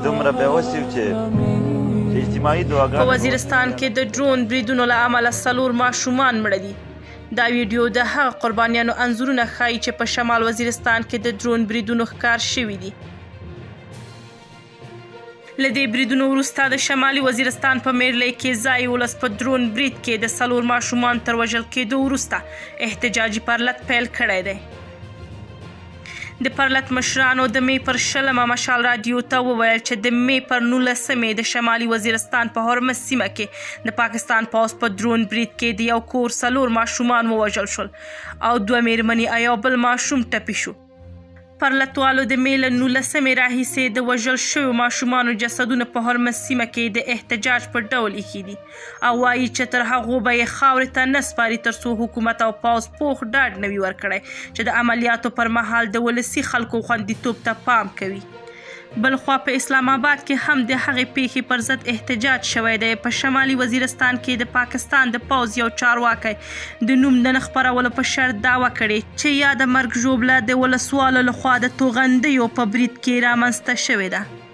دومره بېوسي و چې اجتماعي دعاګانې په وزیرستان کې د ډرون بریدونو له امله 4 ماشومان مړه دي. دا ویډیو د هغه قربانیانو انځورونه ښایي چې په شمال وزیرستان کې د ډرون بریدونو ښکار شوي دي. له دې بریدونو وروسته د شمالي وزیرستان په میرلۍ کې ځایي ولس په ډرون برید کې د 4 ماشومان تر وژل کېدو وروسته احتجاجي پرلط پیل کړی دی. د پرلط مشرانو د مې پر 20 مشال رادیو ته وویل چې د مې پر 19 د شمالي وزیرستان په هرمز سیمه کې د پاکستان پوځ په ډرون برید کې د یو کور 4 ماشومان ووژل شول او 2 مېرمنې او یو بل ماشوم ټپي شو. پرلطوالو د مې له 19 راهیسې د وژل شویو ماشومانو جسدونه په هرمز سیمه کې د احتجاج په ډول ایښي دي او وایي چې تر هغو به یې خاورې ته نه سپاري تر څو حکومت او پوځ پوخ ډاډ نه وي ورکړی چې د عملیاتو پر مهال د ولسي خلکو خوندیتوب ته پام کوي. بلخوا په اسلام آباد کې هم د هغې پیښې پر ضد احتجاج شوی دی. په شمالي وزیرستان کې د پاکستان د پوځ یو چارواکی د نوم د نه خپرولو په شرط دعوه کړې چې یا د مرګ ژوبله د ولسوالو لخوا د توغندیو په برید کې رامنځته شوې ده.